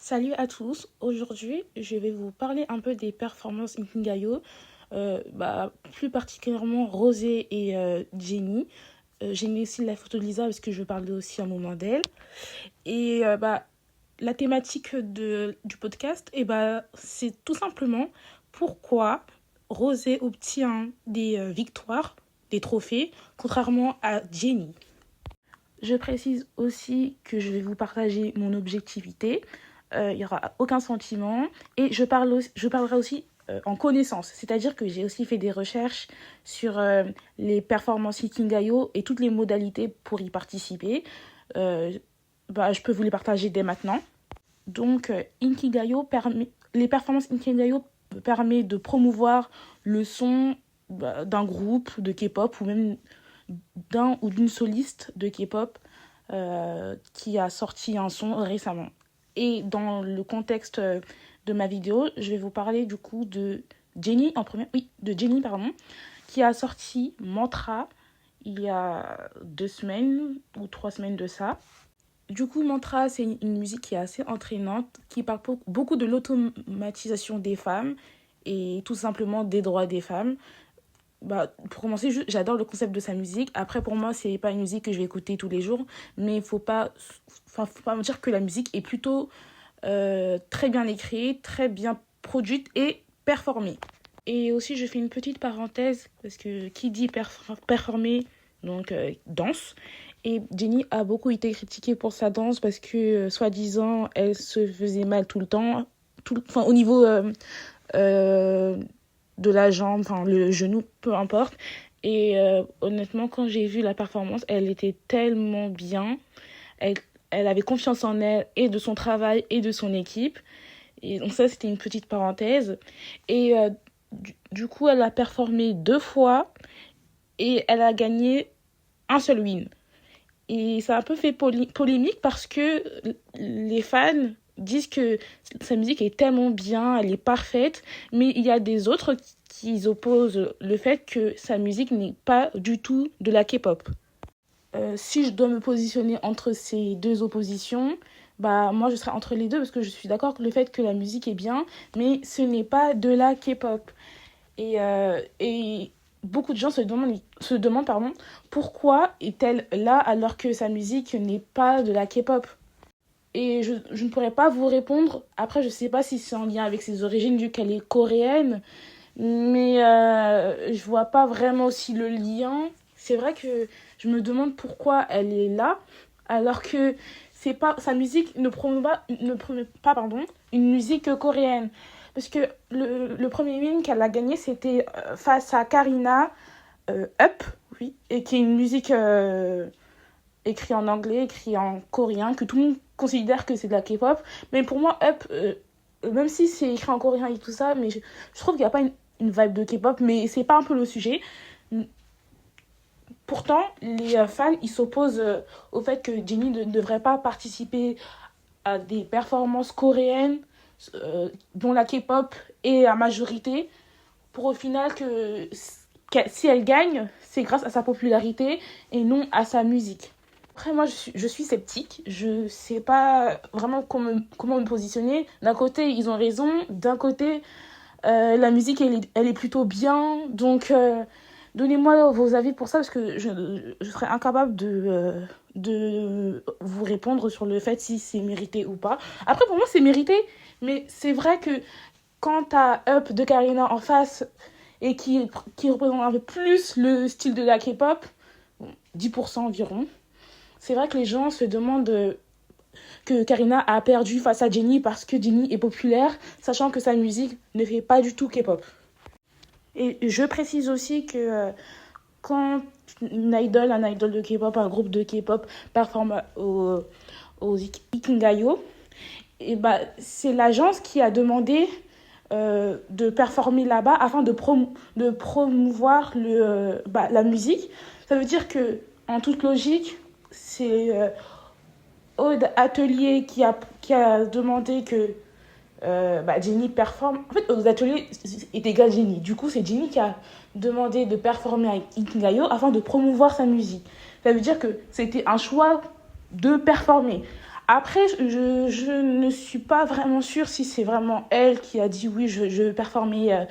Salut à tous, aujourd'hui je vais vous parler un peu des performances Inkigayo, plus particulièrement Rosé et Jenny. J'ai mis aussi la photo de Lisa parce que je parlais aussi un moment d'elle. Et la thématique du podcast, c'est tout simplement pourquoi Rosé obtient des victoires, des trophées, contrairement à Jenny. Je précise aussi que je vais vous partager mon objectivité. Il n'y aura aucun sentiment. Et je parlerai aussi en connaissance. C'est-à-dire que j'ai aussi fait des recherches sur les performances Ikingayo et toutes les modalités pour y participer. Je peux vous les partager dès maintenant. Donc, les performances Ikingayo permettent de promouvoir le son d'un groupe de K-pop ou même d'un ou d'une soliste de K-pop qui a sorti un son récemment. Et dans le contexte de ma vidéo, je vais vous parler du coup de Jenny qui a sorti Mantra il y a 2 semaines ou 3 semaines de ça. Du coup, Mantra, c'est une musique qui est assez entraînante, qui parle beaucoup de l'automatisation des femmes et tout simplement des droits des femmes. Pour commencer, j'adore le concept de sa musique. Après, pour moi, c'est pas une musique que je vais écouter tous les jours, mais faut pas me dire que la musique est plutôt très bien écrite, très bien produite et performée. Et aussi, je fais une petite parenthèse parce que qui dit performer, donc danse. Et Jenny a beaucoup été critiquée pour sa danse parce que, soi-disant, elle se faisait mal tout le temps, au niveau de la jambe, le genou, peu importe. Et honnêtement, quand j'ai vu la performance, elle était tellement bien. Elle avait confiance en elle et de son travail et de son équipe. Et donc ça, c'était une petite parenthèse. Et du coup, elle a performé 2 fois et elle a gagné un seul win. Et ça a un peu fait polémique parce que les fans disent que sa musique est tellement bien, elle est parfaite, mais il y a des autres qui opposent le fait que sa musique n'est pas du tout de la K-pop. Si je dois me positionner entre ces deux oppositions, moi je serais entre les deux parce que je suis d'accord que le fait que la musique est bien, mais ce n'est pas de la K-pop. Et beaucoup de gens se demandent pourquoi est-elle là alors que sa musique n'est pas de la K-pop. Et je ne pourrais pas vous répondre. Après, je ne sais pas si c'est en lien avec ses origines, vu qu'elle est coréenne. Mais je vois pas vraiment aussi le lien. C'est vrai que je me demande pourquoi elle est là, alors que c'est pas, sa musique ne promeut pas une musique coréenne. Parce que le premier win qu'elle a gagné, c'était face à Karina Up, oui, et qui est une musique écrite en anglais, écrite en coréen, que tout le monde considère que c'est de la K-pop. Mais pour moi, Up, même si c'est écrit en coréen et tout ça, mais je trouve qu'il n'y a pas une vibe de K-pop, mais c'est pas un peu le sujet. Pourtant, les fans, ils s'opposent au fait que Jennie ne devrait pas participer à des performances coréennes dont la K-pop est à majorité, pour au final que si elle gagne, c'est grâce à sa popularité et non à sa musique. Après, moi, je suis sceptique. Je sais pas vraiment comment me positionner. D'un côté, ils ont raison. D'un côté, la musique, elle est plutôt bien. Donc, donnez-moi vos avis pour ça, parce que je serais incapable de vous répondre sur le fait si c'est mérité ou pas. Après, pour moi, c'est mérité. Mais c'est vrai que quand t'as Up de Karina en face et qui représente un peu plus le style de la K-pop, 10% environ, c'est vrai que les gens se demandent que Karina a perdu face à Jennie parce que Jennie est populaire, sachant que sa musique ne fait pas du tout K-pop. Et je précise aussi que quand un idol de K-pop, un groupe de K-pop performe aux Ikingayo, c'est l'agence qui a demandé de performer là-bas afin de promouvoir la musique. Ça veut dire que, en toute logique, c'est Aude Atelier qui a demandé que Jennie performe. En fait, Aude Atelier est égal Jennie. Du coup, c'est Jennie qui a demandé de performer avec Ikingayo afin de promouvoir sa musique. Ça veut dire que c'était un choix de performer. Après, je ne suis pas vraiment sûre si c'est vraiment elle qui a dit oui, je veux performer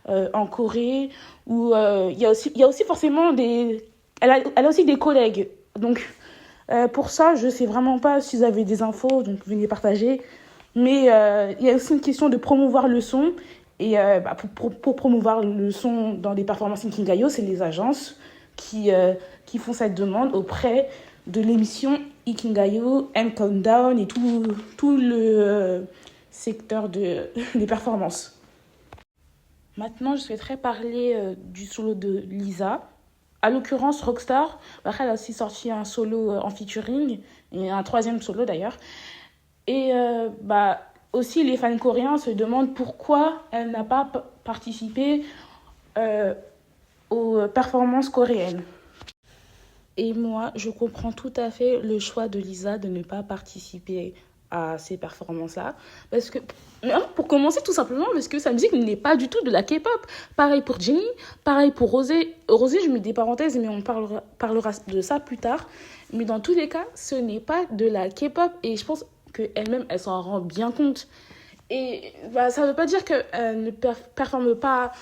en Corée, ou il y a aussi forcément des... elle a aussi des collègues. Donc, pour ça, je ne sais vraiment pas si vous avez des infos, donc venez partager. Mais il y a aussi une question de promouvoir le son. Et pour promouvoir le son dans les performances Inkigayo, c'est les agences qui font cette demande auprès de l'émission Ikingayo and Countdown et tout le secteur des performances. Maintenant, je souhaiterais parler du solo de Lisa. À l'occurrence, Rockstar, elle a aussi sorti un solo en featuring, et un troisième solo d'ailleurs. Et aussi, les fans coréens se demandent pourquoi elle n'a pas participé aux performances coréennes. Et moi, je comprends tout à fait le choix de Lisa de ne pas participer à ces performances-là. Parce que, pour commencer, tout simplement, parce que sa musique n'est pas du tout de la K-pop. Pareil pour Jennie, pareil pour Rosé. Rosé, je mets des parenthèses, mais on parlera de ça plus tard. Mais dans tous les cas, ce n'est pas de la K-pop. Et je pense qu'elle-même, elle s'en rend bien compte. Et ça ne veut pas dire qu'elle ne performe pas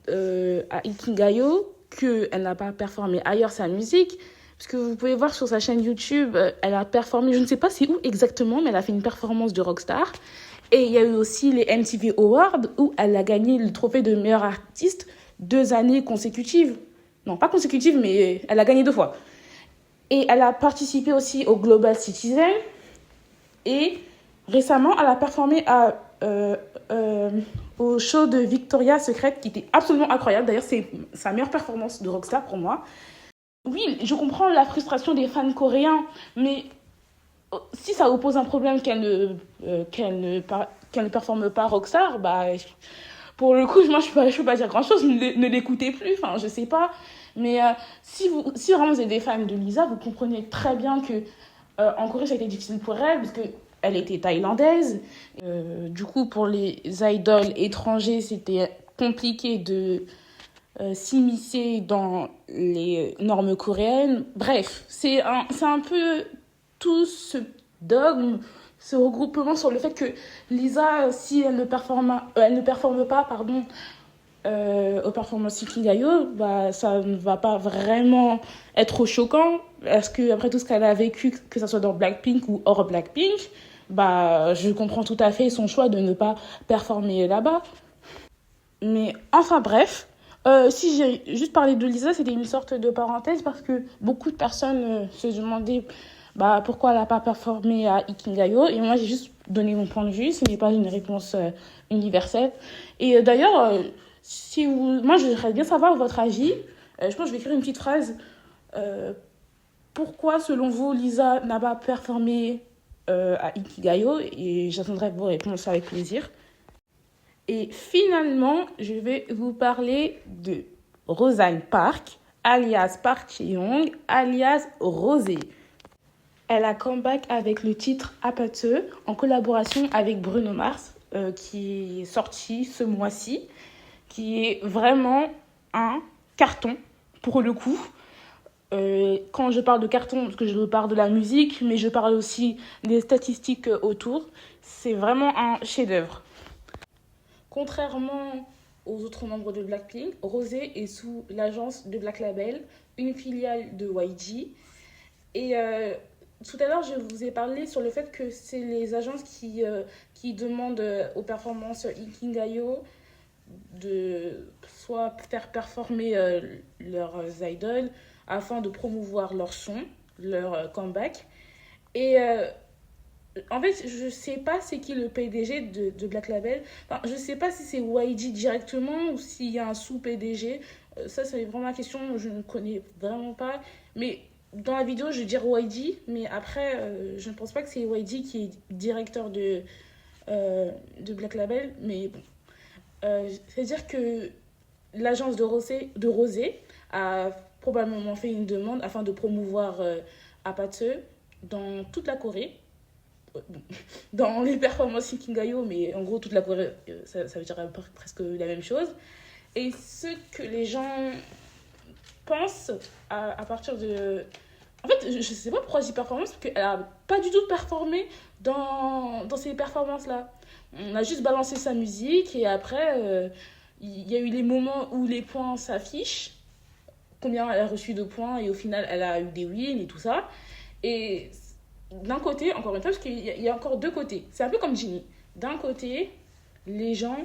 à Ikingayo, qu'elle n'a pas performé ailleurs sa musique. Parce que vous pouvez voir sur sa chaîne YouTube, elle a performé, je ne sais pas c'est où exactement, mais elle a fait une performance de Rockstar. Et il y a eu aussi les MTV Awards où elle a gagné le trophée de meilleure artiste 2 années consécutives. Non, pas consécutives, mais elle a gagné 2 fois. Et elle a participé aussi au Global Citizen. Et récemment, elle a performé au show de Victoria's Secret qui était absolument incroyable. D'ailleurs, c'est sa meilleure performance de Rockstar pour moi. Oui, je comprends la frustration des fans coréens, mais si ça vous pose un problème qu'elle ne performe pas Rockstar, pour le coup, moi, je peux pas dire grand-chose, ne l'écoutez plus, enfin, je sais pas. Mais si vraiment vous êtes des fans de Lisa, vous comprenez très bien que en Corée, ça a été difficile pour elle, parce qu'elle était thaïlandaise. Du coup, pour les idoles étrangers, c'était compliqué de s'immiscer dans les normes coréennes. Bref, c'est un peu tout ce dogme, ce regroupement sur le fait que Lisa, si elle ne performe pas, aux performances Ikigayo, ça ne va pas vraiment être choquant, parce que après tout ce qu'elle a vécu, que ce soit dans Blackpink ou hors Blackpink, je comprends tout à fait son choix de ne pas performer là-bas. Mais enfin bref, si j'ai juste parlé de Lisa, c'était une sorte de parenthèse parce que beaucoup de personnes se demandaient pourquoi elle n'a pas performé à Ikingayo. Et moi, j'ai juste donné mon point de vue. Ce n'est pas une réponse universelle. Et d'ailleurs, moi, je voudrais bien savoir votre avis. Je pense que je vais écrire une petite phrase. Pourquoi, selon vous, Lisa n'a pas performé à Ikigayo? Et j'attendrai vos réponses avec plaisir. Et finalement, je vais vous parler de Rosanne Park, alias Park Ji-young, alias Rosé. Elle a comeback avec le titre Apateux en collaboration avec Bruno Mars, qui est sorti ce mois-ci, qui est vraiment un carton pour le coup. Quand je parle de carton, parce que je parle de la musique, mais je parle aussi des statistiques autour, c'est vraiment un chef-d'œuvre. Contrairement aux autres membres de Blackpink, Rosé est sous l'agence de Black Label, une filiale de YG. Et tout à l'heure, je vous ai parlé sur le fait que c'est les agences qui demandent aux performances Ikingayo de soit faire performer leurs idoles afin de promouvoir leur son, leur comeback. Et en fait, je sais pas c'est qui le PDG de Black Label. Enfin, je sais pas si c'est YG directement ou s'il y a un sous-PDG. Ça, c'est vraiment la question, je ne connais vraiment pas. Mais dans la vidéo, je vais dire YG, mais après, je ne pense pas que c'est YG qui est directeur de Black Label. Mais bon, c'est-à-dire que l'agence de Rosé a probablement fait une demande afin de promouvoir Apateux dans toute la Corée. Dans les performances Ikingayo, mais en gros toute la Corée, ça veut dire presque la même chose. Et ce que les gens pensent à partir de En fait, je sais pas pourquoi je dis performance, parce qu'elle a pas du tout performé dans ces performances-là. On a juste balancé sa musique et après, il y a eu les moments où les points s'affichent, combien elle a reçu de points et au final, elle a eu des wins et tout ça. Et d'un côté, encore une fois, parce qu'il y a encore deux côtés. C'est un peu comme Ginny. D'un côté, les gens,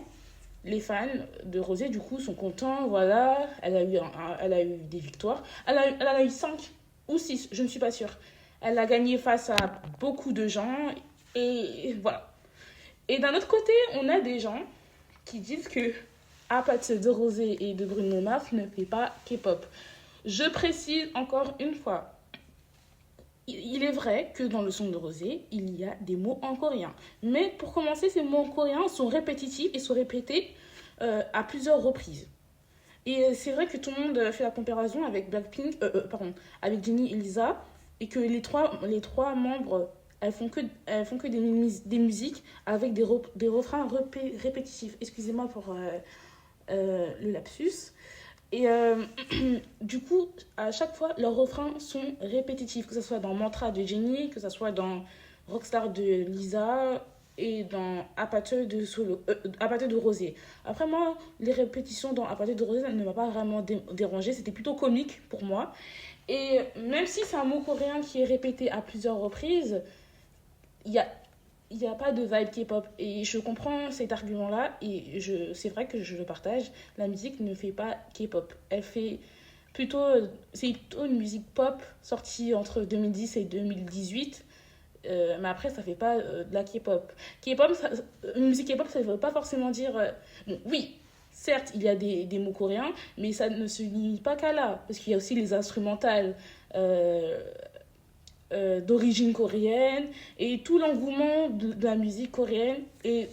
les fans de Rosé, du coup, sont contents. Voilà, elle a eu des victoires. Elle a eu 5 ou 6, je ne suis pas sûre. Elle a gagné face à beaucoup de gens. Et voilà. Et d'un autre côté, on a des gens qui disent que à partir de Rosé et de Bruno Mars ne fait pas K-pop. Je précise encore une fois, il est vrai que dans le son de Rosé, il y a des mots en coréen. Mais pour commencer, ces mots en coréen sont répétitifs et sont répétés à plusieurs reprises. Et c'est vrai que tout le monde fait la comparaison avec Blackpink, pardon, avec Jennie et Lisa, et que les trois membres, elles font que des musiques avec des refrains répétitifs. Excusez-moi pour le lapsus. Et du coup, à chaque fois, leurs refrains sont répétitifs, que ce soit dans Mantra de Jennie, que ce soit dans Rockstar de Lisa et dans Apateux de Rosé. Après, moi, les répétitions dans Apateux de Rosé, ça ne m'a pas vraiment dérangé, c'était plutôt comique pour moi. Et même si c'est un mot coréen qui est répété à plusieurs reprises, il y a il n'y a pas de vibe K-pop. Et je comprends cet argument-là et c'est vrai que je le partage. La musique ne fait pas K-pop. Elle fait plutôt. C'est plutôt une musique pop sortie entre 2010 et 2018. Mais après, ça fait pas de la K-pop. Une musique K-pop, ça ne veut pas forcément dire. Bon, oui, certes, il y a des mots coréens, mais ça ne se limite pas qu'à là. Parce qu'il y a aussi les instrumentales. D'origine coréenne et tout l'engouement de la musique coréenne. Et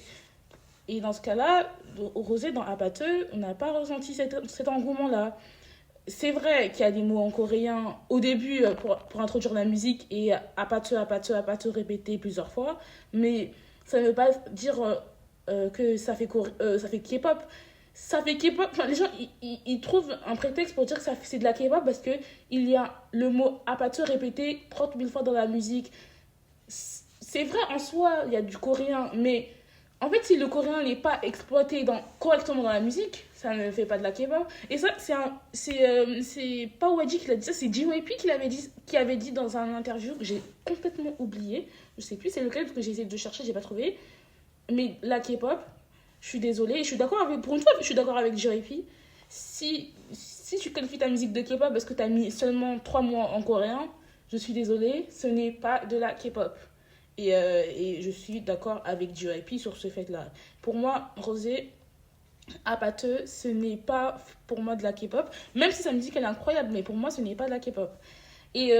dans ce cas-là, Rosé, dans Apateux, on n'a pas ressenti cet engouement-là. C'est vrai qu'il y a des mots en coréen au début pour introduire la musique et Apateux répété plusieurs fois, mais ça ne veut pas dire que ça fait K-pop. Ça fait K-pop. Enfin, les gens, ils trouvent un prétexte pour dire que c'est de la K-pop parce qu'il y a le mot Apateux répété 30 000 fois dans la musique. C'est vrai en soi, il y a du coréen, mais en fait, si le coréen n'est pas exploité correctement dans la musique, ça ne fait pas de la K-pop. Et ça, c'est pas Wadji qui l'a dit ça, c'est JYP qui avait dit dans un interview que j'ai complètement oublié. Je sais plus c'est lequel parce que j'ai essayé de chercher, j'ai pas trouvé. Mais la K-pop, je suis désolée, je suis d'accord avec, pour une fois, je suis d'accord avec JYP. Si tu qualifies ta musique de K-pop parce que tu as mis seulement 3 mois en coréen, je suis désolée, ce n'est pas de la K-pop. Et je suis d'accord avec JYP sur ce fait-là. Pour moi, Rosé, Apateux, ce n'est pas pour moi de la K-pop. Même si sa musique elle est incroyable, mais pour moi, ce n'est pas de la K-pop. Et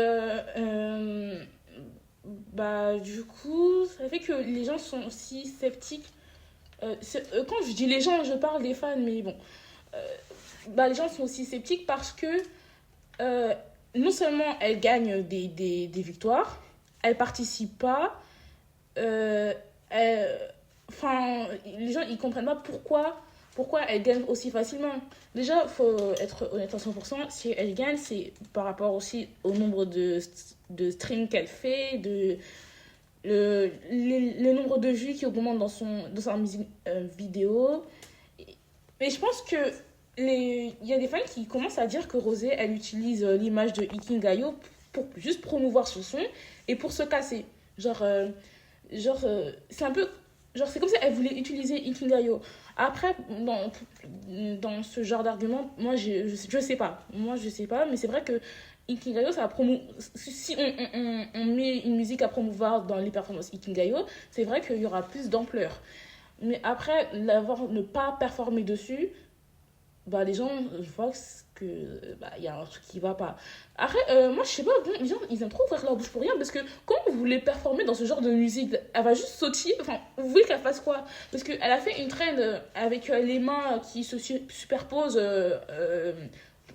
bah, du coup, ça fait que les gens sont aussi sceptiques. Quand je dis les gens, je parle des fans, mais bon. Euh, Bah, les gens sont aussi sceptiques parce que euh, non seulement elle gagne des victoires, elle participe pas. euh, Enfin, les gens ils comprennent pas pourquoi elle gagne aussi facilement. Déjà, il faut être honnête à 100%. Si elle gagne, c'est par rapport aussi au nombre de streams qu'elle fait, le nombre de vues qui augmente dans sa musique vidéo. Mais je pense que il y a des fans qui commencent à dire que Rosé, elle utilise l'image de Ikingayo pour juste promouvoir son son et pour se casser. Genre, c'est un peu. Genre, c'est comme si elle voulait utiliser Ikingayo. Après, dans ce genre d'argument, moi, je sais pas. Moi, je sais pas, mais c'est vrai que Ikingayo, ça promo... Si on met une musique à promouvoir dans les performances Ikingayo, c'est vrai qu'il y aura plus d'ampleur. Mais après, ne pas performer dessus, bah, les gens voient que bah, y a un truc qui va pas. Après, moi, je sais pas, bon, les gens, ils aiment trop ouvrir leur bouche pour rien parce que quand vous voulez performer dans ce genre de musique, elle va juste sautiller. Enfin, vous voulez qu'elle fasse quoi? Parce qu'elle a fait une traîne avec les mains qui se superposent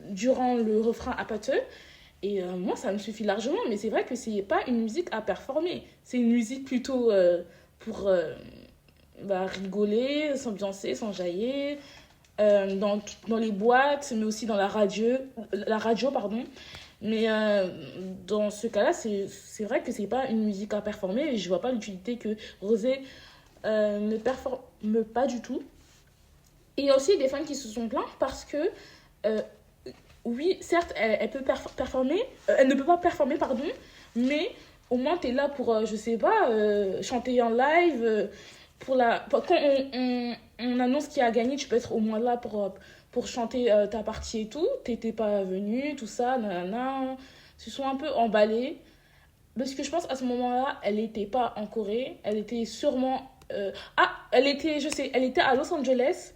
durant le refrain apateux. Et moi, ça me suffit largement, mais c'est vrai que c'est pas une musique à performer. C'est une musique plutôt pour bah, rigoler, s'ambiancer, s'enjailler, dans les boîtes, mais aussi dans la radio pardon. Mais dans ce cas-là, c'est vrai que c'est pas une musique à performer et je vois pas l'utilité que Rosé ne performe pas du tout. Et il y a aussi des fans qui se sont plaints parce que, euh, oui, certes, elle peut performer, elle ne peut pas performer, pardon, mais au moins tu es là pour, je sais pas, chanter en live. Quand on annonce qui a gagné, tu peux être au moins là pour chanter ta partie et tout. T'étais pas venu, tout ça, nanana. Ils se sont un peu emballés. Parce que je pense à ce moment-là, elle n'était pas en Corée. Elle était sûrement. Elle était, je sais, elle était à Los Angeles.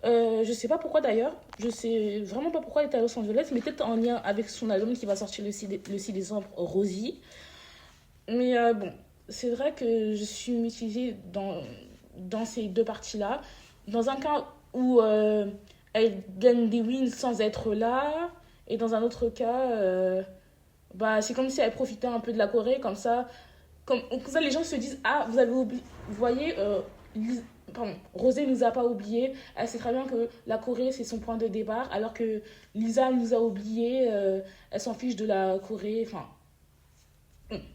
Je sais pas pourquoi d'ailleurs. Je sais vraiment pas pourquoi elle était à Los Angeles, mais peut-être en lien avec son album qui va sortir le 6 décembre, Rosie. Mais bon, c'est vrai que je suis mitigée dans ces deux parties-là. Dans un cas où elle gagne des wins sans être là, et dans un autre cas, bah, c'est comme si elle profitait un peu de la Corée, comme ça les gens se disent, ah, vous avez oublié, vous voyez, pardon, Rosé nous a pas oublié, elle sait très bien que la Corée c'est son point de départ, alors que Lisa nous a oublié, elle s'en fiche de la Corée, enfin,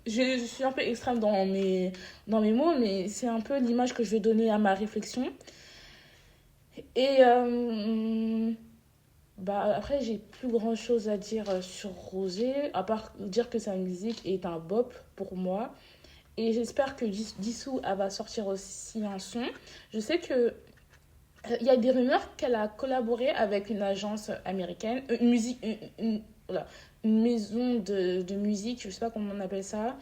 je suis un peu extrême dans mes mots, mais c'est un peu l'image que je vais donner à ma réflexion. Et bah, après, j'ai plus grand chose à dire sur Rosé, à part dire que sa musique est un bop pour moi. Et j'espère que Jisoo elle va sortir aussi un son. Je sais que il y a des rumeurs qu'elle a collaboré avec une agence américaine, voilà, une maison de musique, je sais pas comment on appelle ça,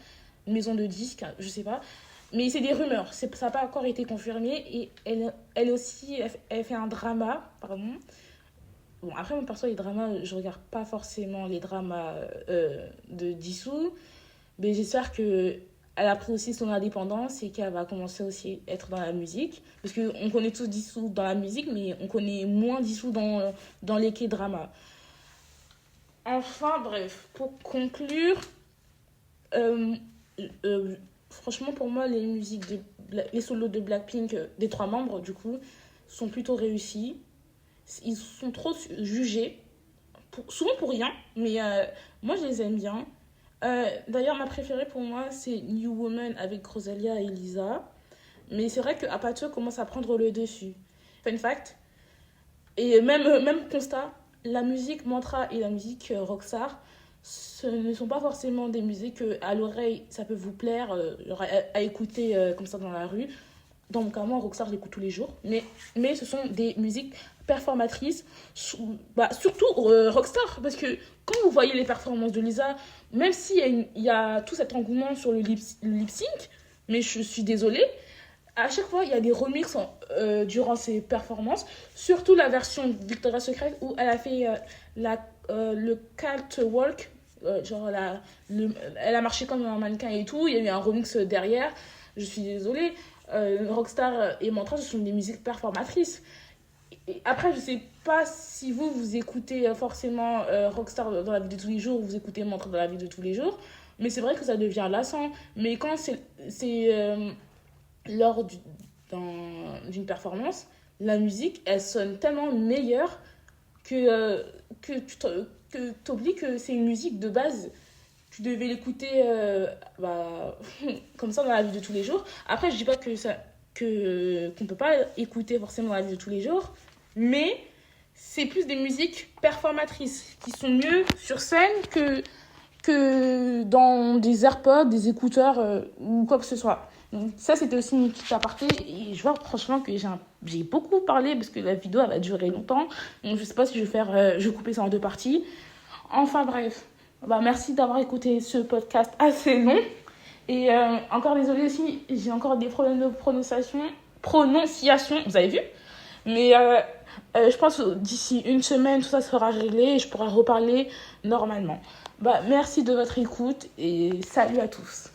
une maison de disques, je sais pas. Mais c'est des rumeurs, ça n'a pas encore été confirmé. Et elle aussi, elle fait un drama, pardon. Bon, après, moi, perso, les dramas, je regarde pas forcément les dramas de Jisoo. Mais j'espère que elle a pris aussi son indépendance et qu'elle va commencer aussi à être dans la musique. Parce qu'on connaît tous Dissou dans la musique, mais on connaît moins Dissou dans les K-dramas. Enfin, bref, pour conclure, euh, euh, franchement, pour moi, les solos de Blackpink, des trois membres, du coup, sont plutôt réussis. Ils sont trop jugés, souvent pour rien, mais moi, je les aime bien. D'ailleurs, ma préférée pour moi, c'est New Woman avec Rosalia et Lisa. Mais c'est vrai que Apache commence à prendre le dessus. Fun fact. Et même constat, la musique mantra et la musique rockstar, ce ne sont pas forcément des musiques que, à l'oreille, ça peut vous plaire à écouter comme ça dans la rue. Dans mon cas, moi, rockstar, j'écoute tous les jours. Mais ce sont des musiques performatrices, surtout rockstar. Parce que quand vous voyez les performances de Lisa, même s'il y a tout cet engouement sur le lip sync, mais je suis désolée, à chaque fois, il y a des remixes durant ses performances, surtout la version Victoria's Secret où elle a fait le catwalk, elle a marché comme un mannequin et tout, il y a eu un remix derrière, je suis désolée, Rockstar et Mantra, ce sont des musiques performatrices. Et après, je sais pas si vous écoutez forcément Rockstar dans la vie de tous les jours ou vous écoutez Mantra dans la vie de tous les jours, mais c'est vrai que ça devient lassant. Mais quand c'est lors d'une performance, la musique, elle sonne tellement meilleure que, que tu oublies que c'est une musique de base. Tu devais l'écouter comme ça dans la vie de tous les jours. Après, je dis pas qu'on peut pas écouter forcément dans la vie de tous les jours, mais c'est plus des musiques performatrices qui sont mieux sur scène que dans des AirPods, des écouteurs ou quoi que ce soit. Donc, ça, c'était aussi une petite aparté. Et je vois franchement que j'ai beaucoup parlé parce que la vidéo elle va durer longtemps. Donc, je sais pas si je vais couper ça en deux parties. Enfin, bref. Bah, merci d'avoir écouté ce podcast assez long. Et encore désolée aussi, j'ai encore des problèmes de prononciation, vous avez vu. Mais je pense que d'ici une semaine, tout ça sera réglé et je pourrai reparler normalement. Bah, merci de votre écoute et salut à tous.